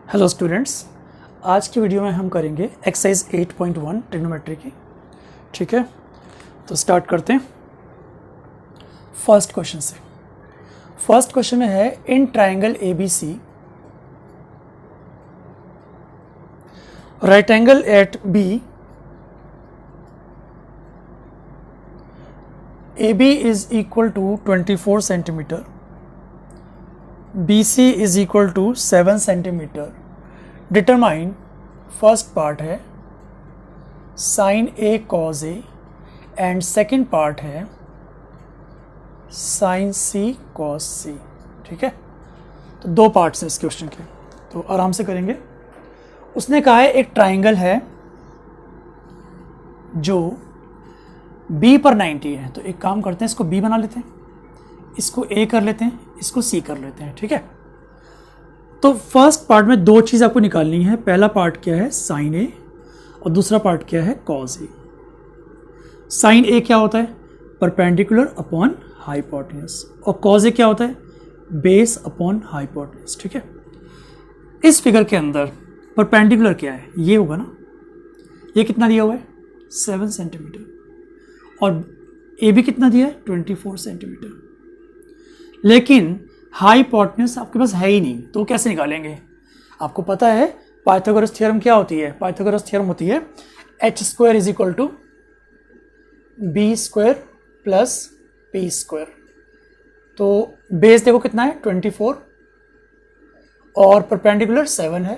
Hello students, आज की video में हम करेंगे एक्सरसाइज 8.1 ट्रिग्नोमेट्री की। ठीक है, तो स्टार्ट करते हैं फर्स्ट क्वेश्चन से। फर्स्ट क्वेश्चन में है in triangle ABC right angle at B AB is equal to 24 centimeter, BC is equal to 7 centimeter. Determine first part है sin A cos A and second part है sin C cos C। ठीक है, तो दो parts हैं इस question के, तो आराम से करेंगे। उसने कहा है एक ट्राइंगल है जो B पर 90 है, तो एक काम करते हैं, इसको B बना लेते हैं, इसको A कर लेते हैं, इसको C कर लेते हैं। ठीक है, तो फर्स्ट पार्ट में दो चीज़ आपको निकालनी है। पहला पार्ट क्या है साइन A और दूसरा पार्ट क्या है कॉस A। साइन A क्या होता है परपेंडिकुलर अपॉन हाइपोटेन्यूज, और कॉस A क्या होता है बेस अपॉन हाइपोटेन्यूज। ठीक है, इस फिगर के अंदर परपेंडिकुलर क्या है, ये होगा ना, ये कितना दिया हुआ है 7 सेंटीमीटर, और AB कितना दिया है 24 सेंटीमीटर। लेकिन हाइपोटेन्यूज आपके पास है ही नहीं, तो कैसे निकालेंगे? आपको पता है पाइथागोरस थ्योरम क्या होती है? पाइथागोरस थ्योरम होती है h square is equal to B square plus P square. तो बेस देखो कितना है 24 और परपेंडिकुलर 7 है,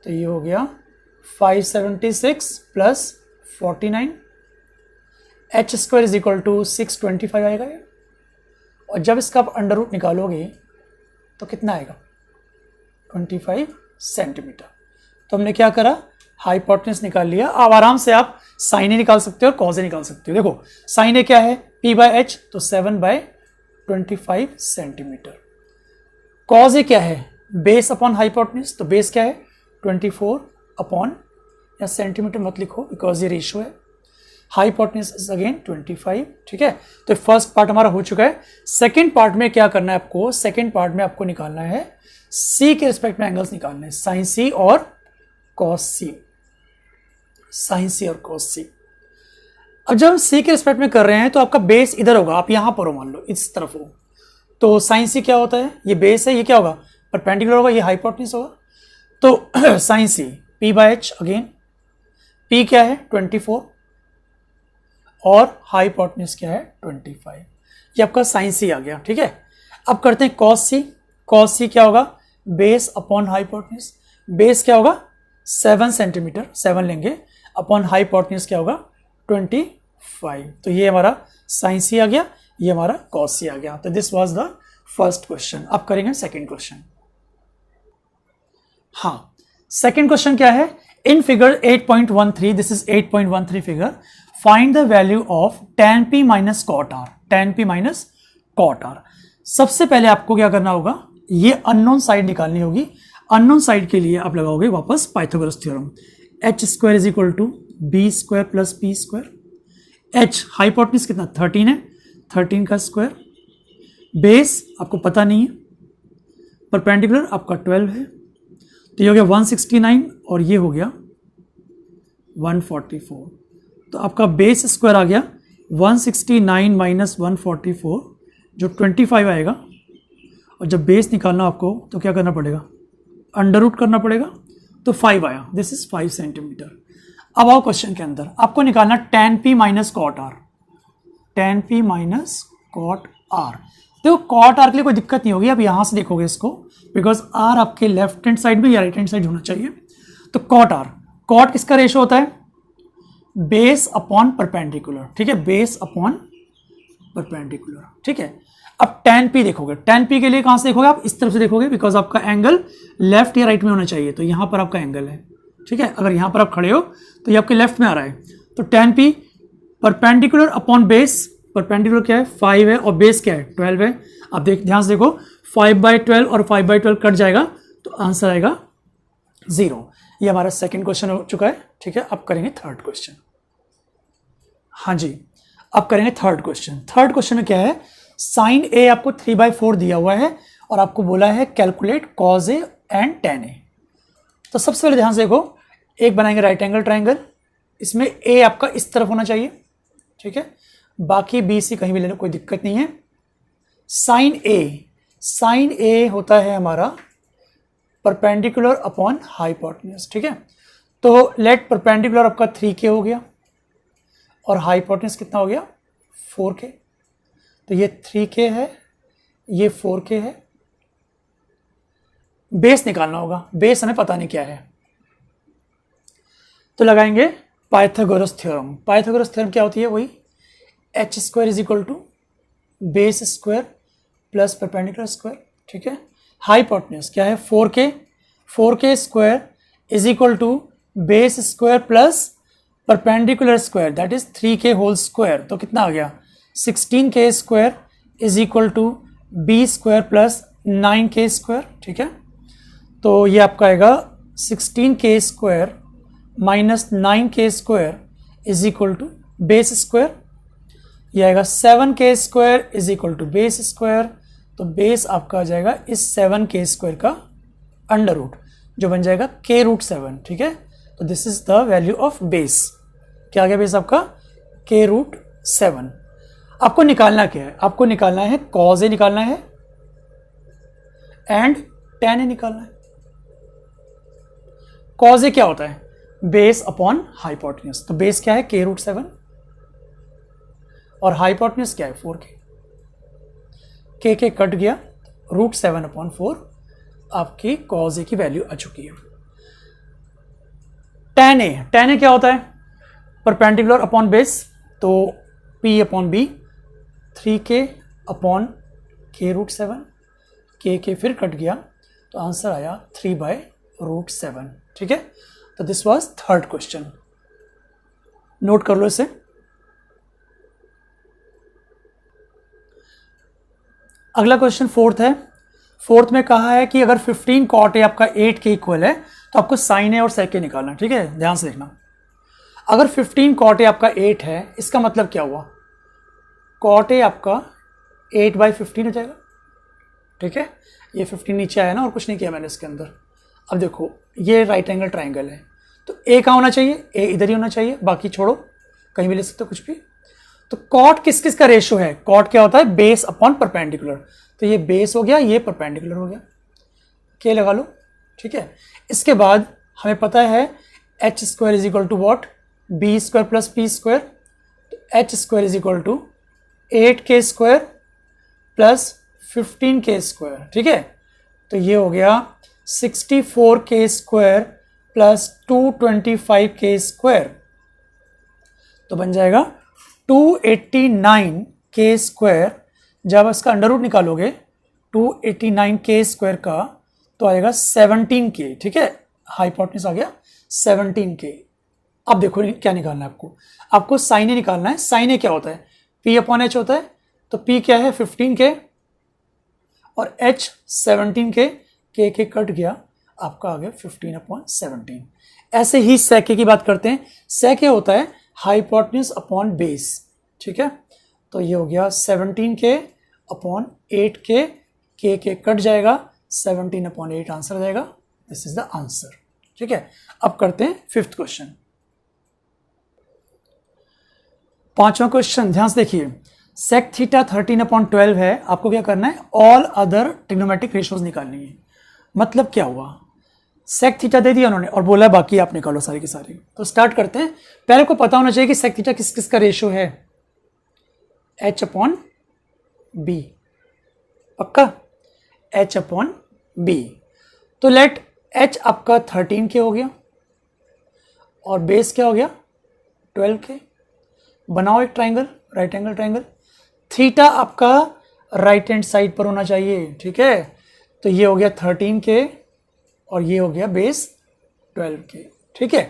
तो ये हो गया 576 plus 49। h square is equal to 625 आएगा ये, और जब इसका आप अंडर रूट निकालोगे तो कितना आएगा 25 सेंटीमीटर। तो हमने क्या करा, हाइपोटेन्यूज निकाल लिया। अब आराम से आप साइन ए निकाल सकते हो और कॉस ए निकाल सकते हो। देखो साइन ए क्या है P/H, तो 7/25 सेंटीमीटर। कॉस ए क्या है बेस अपॉन हाइपोटेन्यूज, तो बेस क्या है 24 अपॉन, या सेंटीमीटर मत लिखो बिकॉज ये रेशियो है, हाइपोटेन्यूज इज अगेन 25। ठीक है, तो फर्स्ट पार्ट हमारा हो चुका है। सेकंड पार्ट में क्या करना है आपको, सेकंड पार्ट में आपको निकालना है C के रिस्पेक्ट में एंगल्स निकालने हैं, साइन C और कॉस C, साइन C और कॉस C। अब जब हम C के रिस्पेक्ट में कर रहे हैं तो आपका बेस इधर होगा, आप यहां पर हो, मान लो इस तरफ हो, तो साइन C क्या होता है, ये बेस है, ये क्या होगा परपेंडिकुलर होगा, ये हाइपोटेन्यूज होगा। तो sign C P/H, again P क्या है 24 और हाइपोटेन्यूज क्या है 25, ये आपका साइन C आ गया। ठीक है, अब करते हैं कॉस C। कॉस C क्या होगा बेस अपॉन हाइपोटेन्यूज, बेस क्या होगा 7 सेंटीमीटर, 7 लेंगे, अपॉन हाइपोटेन्यूज क्या होगा 25। तो ये हमारा साइन C आ गया, ये हमारा कॉस C आ गया। तो this was the first question. अब करेंगे सेकंड क्वेश्चन। हाँ, सेकंड क्वेश्चन क्या है, in figure 8.13, this is 8.13 figure, find the value of tan P minus cot R, tan P minus cot R। सबसे पहले आपको क्या करना होगा, ये अननोन साइड निकालनी होगी। अननोन साइड के लिए आप लगाओगे वापस Pythagoras theorem, h square is equal to B square plus P square. h hypotenuse कितना 13 है, 13 का स्क्वायर, बेस आपको पता नहीं है, परपेंडिकुलर आपका 12 है, तो ये हो गया 169 और ये हो गया 144। तो आपका बेस स्क्वायर आ गया 169 माइनस 144 जो 25 आएगा, और जब बेस निकालना आपको तो क्या करना पड़ेगा अंडर रूट करना पड़ेगा, तो 5 आया, दिस इज 5 सेंटीमीटर। अब आओ क्वेश्चन के अंदर, आपको निकालना tan P minus cot R, tan P minus cot R। देखो कॉट R के लिए कोई दिक्कत नहीं होगी, आप यहां से देखोगे इसको, बिकॉज R आपके लेफ्ट हैंड साइड में या राइट हैंड साइड होना चाहिए। तो कॉट R, कॉट किसका रेशो होता है बेस अपॉन परपेंडिकुलर। ठीक है, बेस अपॉन परपेंडिकुलर। ठीक है, अब tan P देखोगे, tan P के लिए कहां से देखोगे आप इस तरफ से देखोगे, बिकॉज आपका एंगल लेफ्ट या राइट में होना चाहिए, तो यहां पर आपका एंगल है। ठीक है, अगर यहां पर आप खड़े हो तो ये आपके लेफ्ट में आ रहा है, तो tan P perpendicular upon base, perpendicular क्या है 5 है और बेस क्या है 12 है। अब ध्यान से देखो 5/12 और 5/12 कट जाएगा, तो आंसर आएगा 0। ये हमारा सेकंड क्वेश्चन हो चुका है। ठीक है, अब करेंगे थर्ड क्वेश्चन। हाँ जी, अब करेंगे थर्ड क्वेश्चन। थर्ड क्वेश्चन में क्या है, साइन A आपको 3/4 दिया हुआ है और आपको बोला है calculate cause A and tan a। तो सबसे पहले ध्यान से देखो, एक बनाएंगे राइट एंगल ट्राइंगल, इसमें a आपका इस तरफ होना चाहिए, ठीक है, बाकी b c कहीं भी ले लो, कोई दिक्कत नहीं है। साइन a होता है हमारा परपेंडिकुलर अपॉन हाइपोटेन्यूज, ठीक है। तो लेट परपेंडिकुलर आपका 3k हो गया और हाइपोटेन्यूज कितना हो गया 4k। तो ये 3k है, ये 4k है। बेस निकालना होगा, बेस हमें पता नहीं क्या है, तो लगाएंगे पाइथागोरस थ्योरम। पाइथागोरस थ्योरम क्या होती है, वही h square is equal to base square plus perpendicular square, ठीक है। हाइपोटेन्यूज क्या है 4k square is equal to base square plus perpendicular square, that is 3k whole square. तो कितना आ गया 16k square is equal to b square plus 9k square, ठीक है। तो ये आपका आएगा 16k square minus 9k square is equal to base square, ये आएगा 7k square is equal to base square. तो बेस आपका आ जाएगा इस 7k स्क्वायर का अंडर रूट, जो बन जाएगा k रूट 7, ठीक है। तो this is the value of base. क्या आ गया बेस आपका k रूट 7। आपको निकालना क्या है, आपको निकालना है कॉज ए निकालना है एंड tan ए निकालना है। कॉज ए क्या होता है, बेस अपॉन हाइपोटेन्यूज। तो बेस क्या है k रूट 7 और हाइपोटेन्यूज क्या है 4k। k कट गया, रूट 7 अपॉन 4 आपकी कॉज ए की वैल्यू आ चुकी है। tan ए क्या होता है, परपेंडिकुलर अपॉन बेस, तो p upon b 3k upon k root 7, k फिर कट गया, तो आंसर आया 3/√7, ठीक है। तो this was third question, note कर लो इसे। अगला क्वेश्चन फोर्थ है। फोर्थ में कहा है कि अगर 15 कॉट ए आपका 8 के इक्वल है तो आपको साइन ए और सेक ए निकालना, ठीक है। ध्यान से देखना, अगर 15 कॉट ए आपका 8 है, इसका मतलब क्या हुआ, कॉट ए आपका 8/15 हो जाएगा, ठीक है। ये 15 नीचे आया ना, और कुछ नहीं किया मैंने इसके अंदर। अब देखो ये राइट एंगल ट्राइंगल है, तो ए कहाँ होना चाहिए, ए इधर ही होना चाहिए, बाकी छोड़ो, कहीं भी ले सकते हो कुछ भी। तो कॉट किस किस का रेशियो है, कॉट क्या होता है बेस अपॉन परपेंडिकुलर। तो ये बेस हो गया, ये परपेंडिकुलर हो गया, के लगा लो, ठीक है। इसके बाद हमें पता है H square is equal to what, B square plus P square. तो H square is equal to 8k square plus 15k square, ठीक है। तो ये हो गया 64k square plus 225k square, तो बन जाएगा 289k स्क्वायर। जब इसका अंडर रूट निकालोगे 289k स्क्वायर का, तो आएगा 17k, ठीक है। हाइपोटेन्यूज आ गया 17k। अब देखो क्या निकालना है आपको, आपको साइन ए निकालना है। साइन ए क्या होता है, p अपॉन एच होता है। तो p क्या है 15k और h 17k, k कट गया, आपका आ गया 15/17। ऐसे ही sec a की बात करते हैं। sec a होता है हाइपोटेन्यूज अपॉन बेस, ठीक है। तो ये हो गया 17k upon 8k, k cut जाएगा, 17/8 आंसर आ जाएगा। दिस इज द आंसर, ठीक है। अब करते हैं फिफ्थ क्वेश्चन। पांचवा क्वेश्चन ध्यान से देखिए, सेक थीटा 13/12 है। आपको क्या करना है, ऑल अदर ट्रिग्नोमेट्रिक रेशियोज निकालनी है। मतलब क्या हुआ, सेक थीटा दे दिया उन्होंने और बोला बाकी आप निकालो सारी की सारी। तो स्टार्ट करते हैं। पहले को पता होना चाहिए कि सेक थीटा किस किस का रेशियो है, h अपॉन बी, पक्का h अपॉन बी। तो लेट h आपका 13k हो गया और बेस क्या हो गया 12k। बनाओ एक triangle, right angle triangle. Theta आपका राइट हैंड साइड पर होना चाहिए, ठीक है। तो ये हो गया 13k और ये हो गया बेस 12k, ठीक है।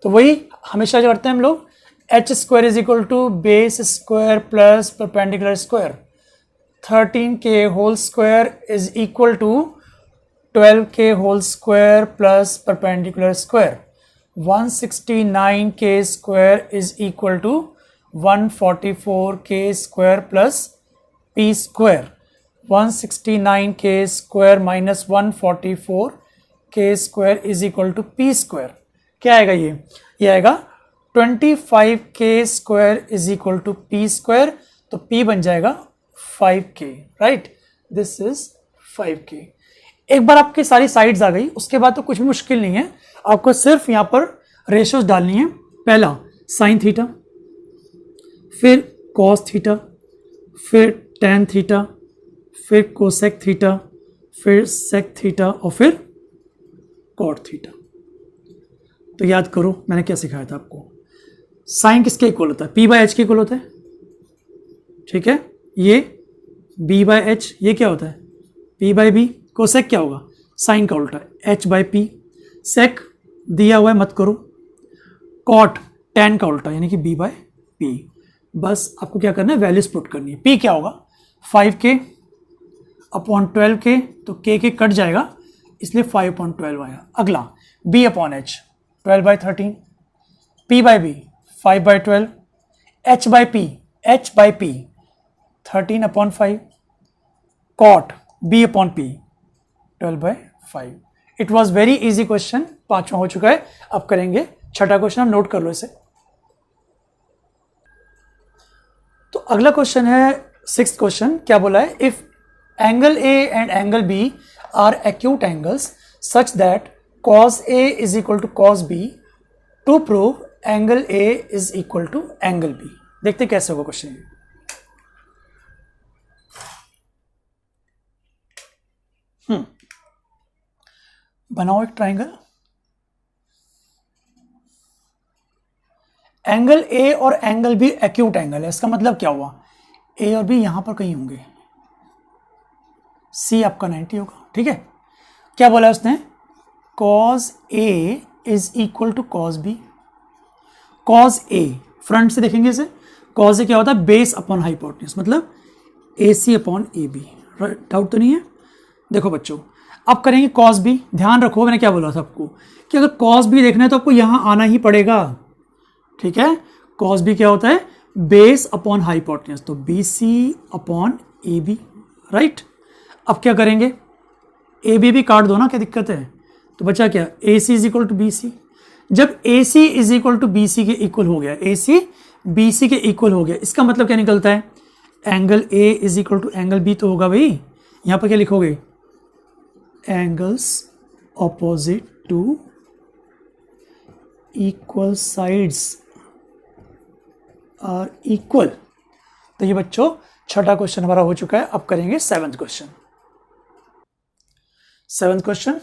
तो वही हमेशा जो करते हैं हम लोग, H square is equal to base square plus perpendicular square. 13k whole square is equal to 12k whole square plus perpendicular square. 169k square is equal to 144k square plus p square. 169k square minus 144 K square is equal to P square, क्या आएगा ये आएगा 25 K square is equal to P square, तो P बन जाएगा 5k, right, this is 5k। एक बार आपकी सारी साइड्स आ गई, उसके बाद तो कुछ भी मुश्किल नहीं है, आपको सिर्फ यहां पर रेशियोज डालनी है। पहला साइन थीटा, फिर कॉस थीटा, फिर टेन थीटा, फिर कोसेक थीटा, फिर सेक थीटा और फिर कॉट थीटा। तो याद करो मैंने क्या सिखाया था आपको। साइन किसके इक्वल होता है? पी बाय एच के इक्वल होता है, ठीक है। ये बी बाय एच, ये क्या होता है? P bye B. कोसेक क्या होगा? साइन का उल्टा, एच बाय पी। सेक दिया हुआ है, मत करो। कॉट टेन का उल्टा, यानी कि बी बाय पी। बस आपको क्या करना है, वैल्यूज पुट करनी है। पी क्या होगा? 5k अपॉन 12k, तो के कट जाएगा, इसलिए 5/12 आया। अगला b upon H 12/13, p by B 5/12, h by P 13/5, cot b upon P 12/5। It was very easy question, 5वां हो चुका है। अब करेंगे 6ठा क्वेश्चन, हम नोट कर लो इसे। तो अगला क्वेश्चन है 6th क्वेश्चन। क्या बोला है? If angle A and angle B are acute angles such that cos A is equal to cos B, to prove angle A is equal to angle B। देखते कैसे होगा क्वेश्चन। बनाओ एक triangle. Angle A और angle B acute angle है, इसका मतलब क्या हुआ? ए और बी यहां पर कहीं होंगे, सी आपका 90 होगा, ठीक है। क्या बोला उसने? cos A is equal to cos B। cos A front से देखेंगे इसे, cos A क्या होता है? बेस अपॉन हाइपोटेन्यूज, मतलब AC अपॉन AB। डाउट तो नहीं है? देखो बच्चों, अब करेंगे cos B। ध्यान रखो मैंने क्या बोला था आपको कि अगर cos B देखना है तो आपको यहां आना ही पड़ेगा, ठीक है। cos B क्या होता है? बेस अपॉन हाइपोटेन्यूज, तो BC अपॉन AB, राइट। अब क्या करेंगे? AB भी काट दो ना, क्या दिक्कत है? तो बचा क्या? AC is equal to BC। जब AC is equal to BC के इक्वल हो गया, AC BC के इक्वल हो गया, इसका मतलब क्या निकलता है? Angle A is equal to angle B तो होगा भाई। यहां पर क्या लिखोगे? Angles opposite to equal sides are equal. तो ये बच्चों 6ठा क्वेश्चन हमारा हो चुका है। अब करेंगे 7th question. 7th question,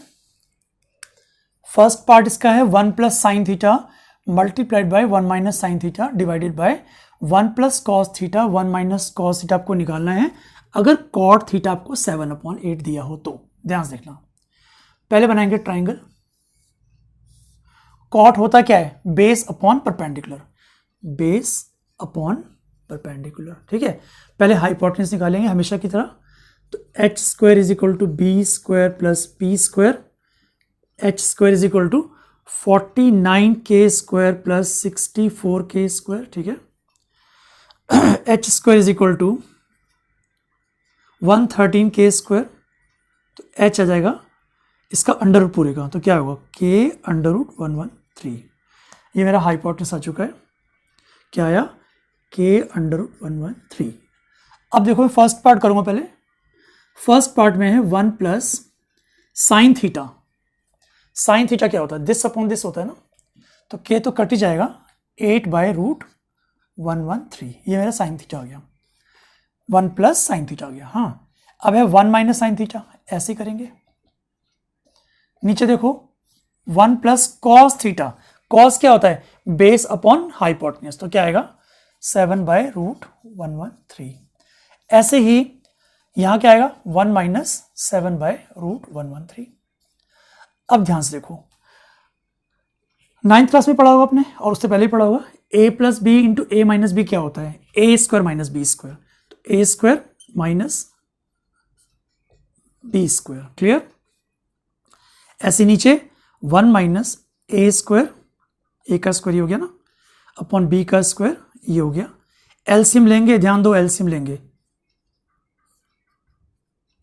first part इसका है 1 plus sine theta multiplied by 1 minus sine theta divided by 1 plus cos theta 1 minus cos theta आपको निकालना है अगर कॉट थीटा आपको 7/8 दिया हो तो। ध्यान से देखना, पहले बनाएंगे ट्राइंगल। कॉट होता क्या है? Base upon perpendicular, base upon perpendicular, ठीक है। पहले हाइपोटेन्यूज निकालेंगे हमेशा की तरह, तो H square is equal to B square plus P square, H square is equal to 49k square plus 64k square, ठीक है। H square is equal to 113k square, तो एच आ जाएगा इसका अंडर रूट पूरे का, तो क्या होगा? k under root 113। ये मेरा हाइपोटेन्यूज आ चुका है। क्या आया? k under root 113। अब देखो मैं फर्स्ट पार्ट करूंगा पहले। फर्स्ट पार्ट में है 1 plus sine theta. Sine theta क्या होता है? दिस अपॉन दिस होता है ना, तो k तो कट ही जाएगा, 8/√113। ये मेरा साइन थीटा आ गया, 1 प्लस साइन थीटा आ गया। हाँ, अब है 1 माइनस साइन थीटा, ऐसे करेंगे। नीचे देखो 1 प्लस कॉस थीटा। कॉस क्या होता है? बेस अपॉन हाइपोटेन्यूज, तो क्या आएगा? 7/√113। ऐसे ही यहां क्या आएगा? 1 माइनस 7/√113। अब ध्यान से देखो, 9th क्लास में पढ़ा होगा आपने और उससे पहले ही पढ़ा होगा, a plus B into A minus B क्या होता है? A square minus B square, तो A square minus B square. Clear? ऐसे नीचे 1 माइनस ए स्क्वायर, ए का स्क्वायर ये हो गया ना, अपॉन बी का स्क्वायर ये हो गया। एलसीएम लेंगे, ध्यान दो, एलसीएम लेंगे,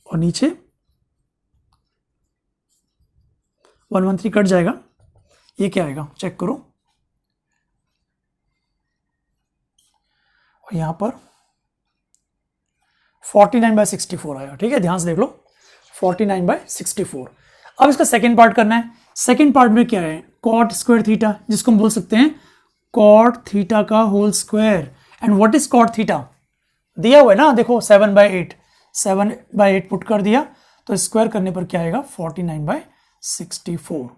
और नीचे 113 कट जाएगा, ये क्या आएगा चेक करो, और यहां पर 49/64 आएगा। ठीक है, ध्यान से देख लो 49/64। अब इसका सेकेंड पार्ट करना है। सेकेंड पार्ट में क्या है, कॉट स्क्वायर थीटा, जिसको हम बोल सकते हैं कॉट थीटा का whole square. And what is cot theta, दिया हुआ है ना, देखो 7/8, 7/8 पुट कर दिया, तो स्क्वायर करने पर क्या आएगा 49/64।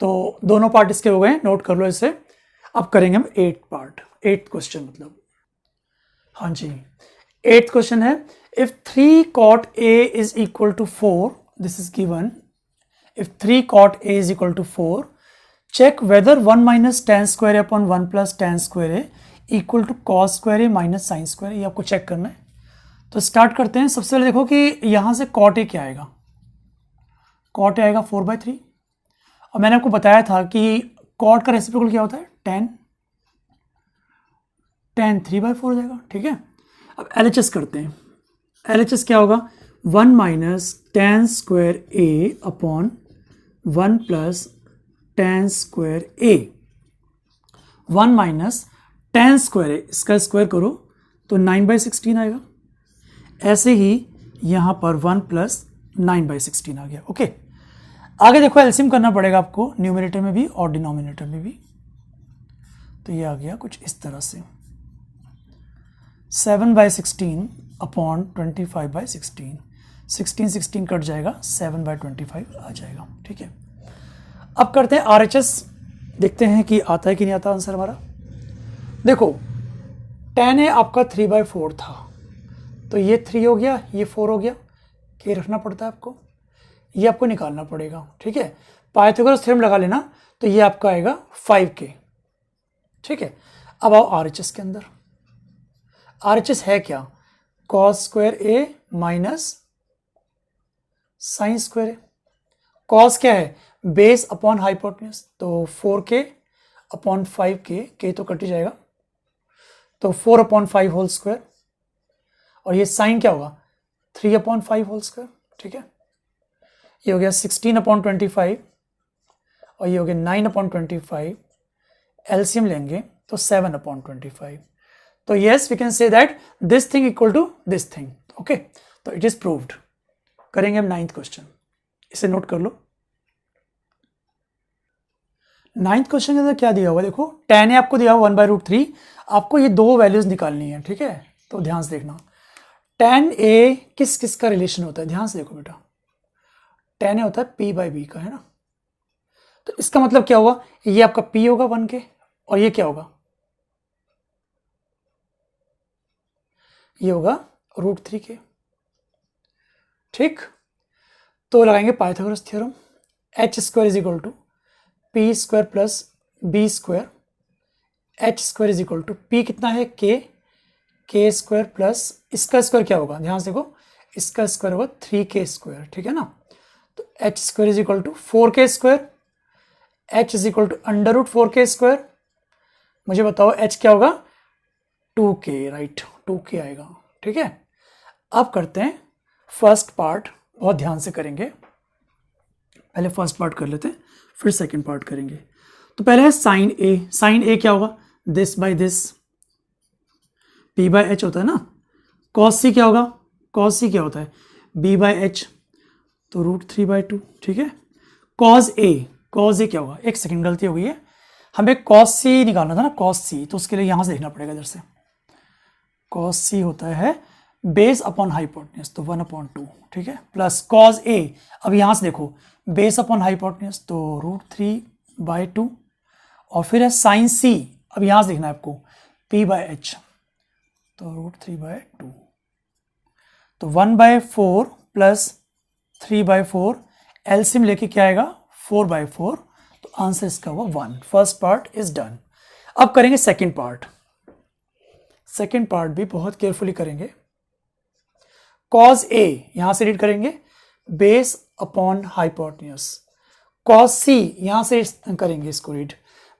तो दोनों पार्ट इसके हो गए, नोट कर लो इसे। अब करेंगे हम 8th क्वेश्चन, मतलब हाँ जी 8th क्वेश्चन है, if 3 cot A is equal to 4, this is given, if 3 cot A is equal to 4, check whether 1 minus tan square A upon 1 plus tan square A equal to cos square A minus sin square A, ये आपको check करना है। तो start करते हैं। सबसे पहले देखो कि यहां से cot A क्या आएगा, cot A आएगा 4/3, और मैंने आपको बताया था कि cot का रेसिप्रोकल क्या होता है tan 3/4 हो जाएगा। ठीक है, अब LHS करते हैं। LHS क्या होगा, 1 minus tan square A upon 1 plus tan square A, 1 minus tan square A, इसका स्क्वायर करो तो 9/16 आएगा। ऐसे ही यहां पर 1 प्लस 9/16 आ गया। ओके, आगे देखो एलसीएम करना पड़ेगा आपको, न्यूमरेटर में भी और डिनोमिनेटर में भी। तो ये आ गया कुछ इस तरह से, 7/16 अपॉन 25/16, 16 कट जाएगा, 7/25 आ जाएगा। ठीक है, अब करते हैं RHS, देखते हैं कि आता है कि नहीं आता आंसर हमारा। देखो tan A आपका 3/4 था, तो ये 3 हो गया, ये 4 हो गया, के रखना पड़ता है आपको, ये आपको निकालना पड़ेगा। ठीक है, पाइथागोरस थ्योरम लगा लेना, तो ये आपका आएगा 5K। ठीक है, अब आओ RHS के अंदर। RHS है क्या, cos square A minus sine square A। cos क्या है, बेस अपॉन हाइपोटेन्यूज, तो 4K अपॉन 5K, K तो कट ही जाएगा, तो 4/5 होल स्क्वायर, और ये साइन क्या होगा 3/5 होल स्क्वायर। ठीक है, ये हो गया 16/25, और ये हो गया 9/25, एलसीएम लेंगे तो 7/25। तो yes we can say that this thing equal to this thing. Okay, तो इट इज प्रूव्ड। करेंगे हम 9th क्वेश्चन, इसे नोट कर लो। 9th क्वेश्चन के अंदर क्या दिया हुआ, देखो tan A आपको दिया हुआ 1/√3, आपको ये दो वैल्यूज निकालनी है। ठीक है, तो ध्यान से देखना tan A किस किस का रिलेशन होता है, ध्यान से देखो बेटा, tan A होता है P/B का, है ना। तो इसका मतलब क्या हुआ, ये आपका P होगा 1K, और ये क्या होगा, ये होगा √3K। ठीक, तो लगाएंगे Pythagoras theorem, h square is equal to P square plus B square, h square is equal to P कितना है k स्क्वायर प्लस इसका स्क्वायर क्या होगा, ध्यान से देखो, इसका स्क्वायर होगा 3K स्क्वायर। ठीक है ना, तो h square is equal to 4K square, h is equal to √4K square. मुझे बताओ h क्या होगा 2K, राइट, 2K आएगा। ठीक है, अब करते हैं फर्स्ट पार्ट, बहुत ध्यान से करेंगे, पहले फर्स्ट पार्ट कर लेते हैं फिर सेकंड पार्ट करेंगे। तो पहले है साइन A, साइन A क्या होगा, दिस बाय दिस, P/H होता है ना। cos C क्या होगा, cos C क्या होता है B/H, तो √3/2। ठीक है, cos A क्या होगा, एक सेकंड गलती हो गई है, हमें cos C निकालना था ना, cos C, तो उसके लिए यहां से देखना पड़ेगा इधर से। cos C होता है बेस अपॉन हाइपोटेन्यूज, तो 1/2। ठीक है, प्लस cos A, अब यहां से देखो बेस अपॉन हाइपोटेन्यूज, तो √3/2, और फिर है साइन C, अब यहां से देखना है आपको P/H, तो √3/2, तो 1/4 प्लस 3/4, एलसीएम लेके क्या आएगा 4/4, तो आंसर इसका हुआ 1। First part is done. अब करेंगे सेकंड पार्ट, सेकंड पार्ट भी बहुत केयरफुली करेंगे। cos A यहां से रीड करेंगे base upon hypotenuse, cos C यहां से करेंगे इसको रीड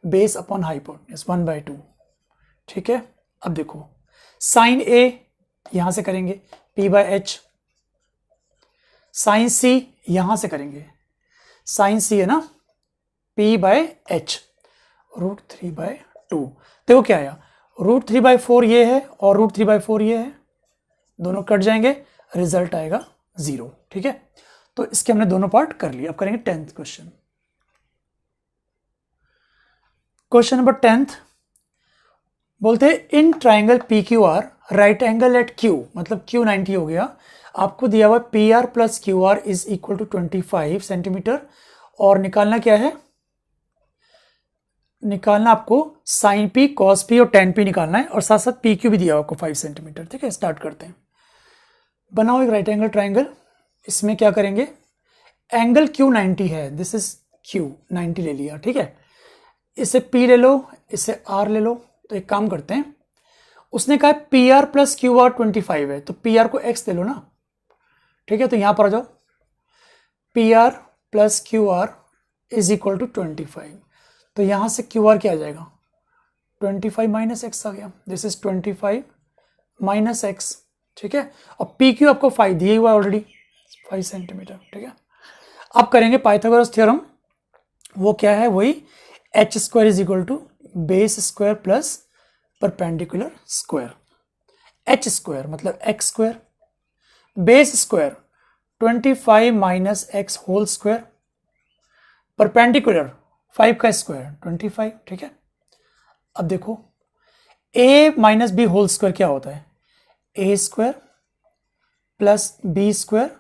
बेस अपॉन हाइपोटेन्यूज 1/2। ठीक है, अब देखो साइन A यहां से करेंगे P/H, साइन C यहां से करेंगे साइन C है ना P बाय एच, √3/2। देखो क्या आया, √3/4 ये है और √3/4 ये है, दोनों कट जाएंगे, रिजल्ट आएगा 0। ठीक है, तो इसके हमने दोनों पार्ट कर लिए। अब करेंगे 10th question. Question number 10th बोलते हैं in triangle P Q R right angle at Q, मतलब क्यू 90 हो गया, आपको दिया हुआ P R plus Q R is equal to 25 centimetre, और निकालना क्या है, निकालना आपको साइन पी, कॉस पी और टेन पी निकालना है, और साथ साथ पी क्यू भी दिया हुआ आपको 5 सेंटीमीटर। ठीक है, स्टार्ट करते हैं। बनाओ एक राइट एंगल ट्राइंगल। इसमें क्या करेंगे, एंगल क्यू 90 है, दिस इज क्यू 90 ले लिया। ठीक है, इसे पी ले लो, इसे आर ले लो। तो एक काम करते हैं, उसने कहा P R plus Q are 25 है, तो पी आर को एक्स ले लो ना। ठीक है, तो यहां पर आ जाओ, P R plus Q R is equal to 25। तो यहां से क्यू आर क्या आ जाएगा, 25 माइनस एक्स आ गया, दिस इज 25 माइनस एक्स। ठीक है, और पी क्यू आपको 5 दिए हुआ ऑलरेडी, 5 सेंटीमीटर। ठीक है, अब करेंगे पाइथागोरस थ्योरम। वो क्या है, वही H square is equal to base square plus perpendicular square. H square मतलब X square, base square 25 minus X whole square, perpendicular 5 का स्क्वायर 25। ठीक है, अब देखो a minus B whole square क्या होता है, A square plus B square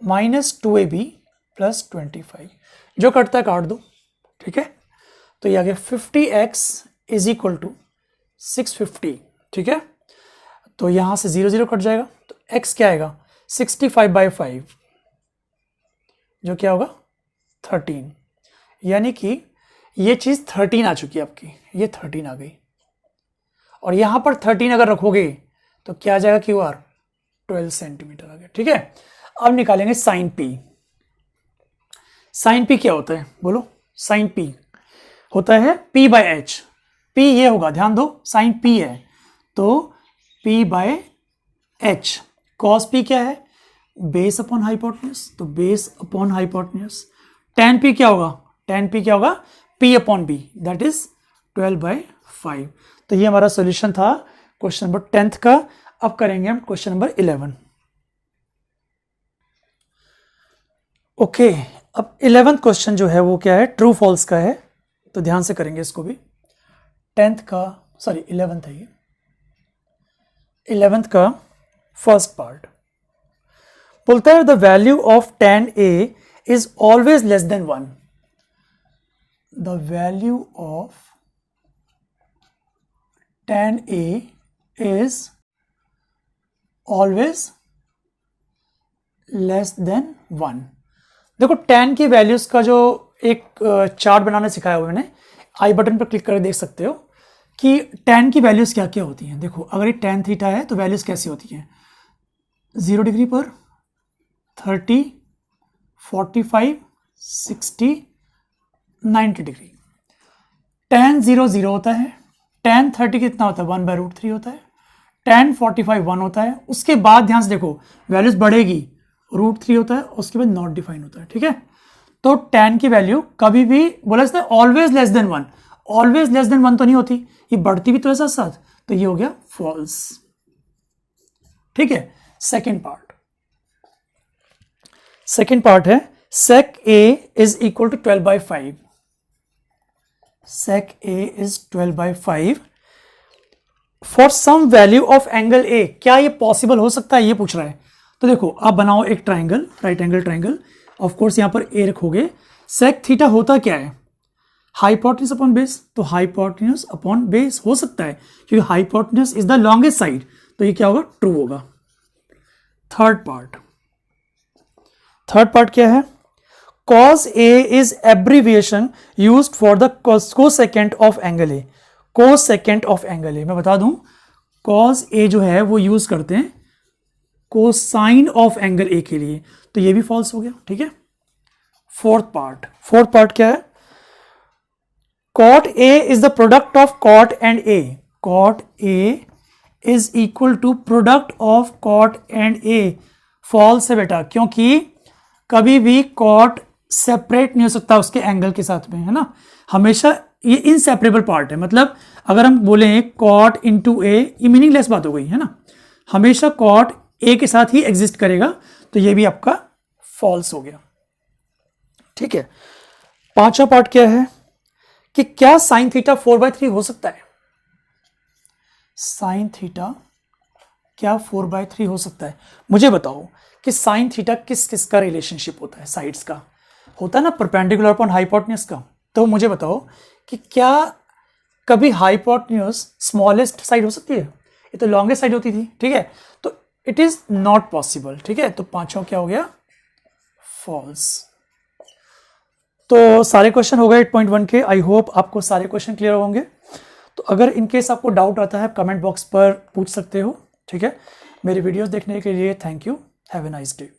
minus 2ab plus 25, जो कटता है काट दो। ठीक है, तो ये आ गया 50x इज इक्वल टू 650। ठीक है, तो यहां से 0 0 कट जाएगा, तो x क्या आएगा 65/5, जो क्या होगा 13, यानी कि ये चीज 13 आ चुकी है आपकी, ये 13 आ गई, और यहां पर 13 अगर रखोगे तो क्या आ जाएगा, क्यू आर 12 सेंटीमीटर आ गया। ठीक है, अब निकालेंगे साइन पी। साइन पी क्या होता है बोलो, साइन पी होता है P बाय एच। P ये होगा, ध्यान दो, साइन P है तो P by H. Cos P क्या है, बेस अपॉन हाइपोटेन्यूज, तो base upon hypotenuse. tan P क्या होगा, tan P क्या होगा, P upon B, that is 12/5। तो ये हमारा सॉल्यूशन था क्वेश्चन नंबर 10th का। अब करेंगे हम क्वेश्चन नंबर 11। ओके, अब 11th क्वेश्चन जो है वो क्या है, ट्रू फॉल्स का है, तो ध्यान से करेंगे इसको भी। 10th का, सॉरी 11th है ये, 11th का फर्स्ट पार्ट बोलता है the value of tan A is always less than 1। The value of tan A is always less than 1। देखो tan की वैल्यूज का जो एक चार्ट बनाना सिखाया हुआ मैंने, आई बटन पर क्लिक करके देख सकते हो कि tan की वैल्यूज क्या क्या होती हैं। देखो अगर ये tan थीटा है तो वैल्यूज कैसी होती हैं, 0 डिग्री पर 30, 45, 60, 90 डिग्री। tan 0 0 होता है, tan 30 कितना होता है, 1/√3 होता है, tan 45 1 होता है। उसके बाद ध्यान से देखो वैल्यूज बढ़ेगी, √3 होता है, उसके बाद नॉट डिफाइन होता है। ठीक है, तो tan की वैल्यू कभी भी बोला जाता है always less than 1, always less than 1 तो नहीं होती, ये बढ़ती भी तो है साथ साथ, तो ये हो गया फॉल्स। ठीक है, सेकेंड पार्ट है sec A is equal to 12/5। sec A is 12/5 for some value of angle A। क्या ये पॉसिबल हो सकता है, ये पूछ रहा है। तो देखो आप बनाओ एक triangle, right angle triangle, of course यहां पर A रखोगे। sec थीटा होता क्या है, हाइपोटेन्यूज अपॉन बेस, तो हाइपोटेन्यूज अपॉन बेस हो सकता है क्योंकि hypotenuse is the longest side, तो ये क्या होगा, ट्रू होगा। थर्ड पार्ट क्या है, cos A is abbreviation used for the cosecant of angle A। Cosecant of angle A मैं बता दूं, cos A जो है वो यूज करते हैं कोसाइन ऑफ एंगल A के लिए, तो ये भी फॉल्स हो गया। ठीक है, फोर्थ पार्ट क्या है, cot A is the product of cot and A. Cot A is equal to product of cot and A. False है बेटा, क्योंकि कभी भी cot सेपरेट नहीं हो सकता उसके एंगल के साथ में, है ना, हमेशा ये इनसेपरेबल पार्ट है। मतलब अगर हम बोले कॉट इंटू ए, ये मीनिंगलेस बात हो गई, है ना, हमेशा कॉट ए के साथ ही एग्जिस्ट करेगा, तो ये भी आपका फॉल्स हो गया। ठीक है, पांचवा पार्ट क्या है कि क्या साइन थीटा 4/3 हो सकता है? साइन थीटा क्या 4/3 हो सकता है? मुझे बताओ कि साइन थीटा किस किस का रिलेशनशिप होता है? साइड्स का होता है ना, परपेंडिकुलर अपॉन हाइपोटेन्यूज का। तो मुझे बताओ कि क्या कभी हाइपोटेन्यूज स्मॉलेस्ट साइड हो सकती है? ये तो लॉन्गेस्ट साइड होती थी, ठीक है, तो इट इज नॉट पॉसिबल। ठीक है, तो पांचों क्या हो गया? फॉल्स। तो सारे क्वेश्चन हो गए 8.1 के। आई होप आपको सारे क्वेश्चन क्लियर होंगे। तो अगर इनकेस आपको डाउट आता है कमेंट बॉक्स पर पूछ सकते हो। ठीक है, मेरी वीडियोस देखने के लिए thank you. Have a nice day.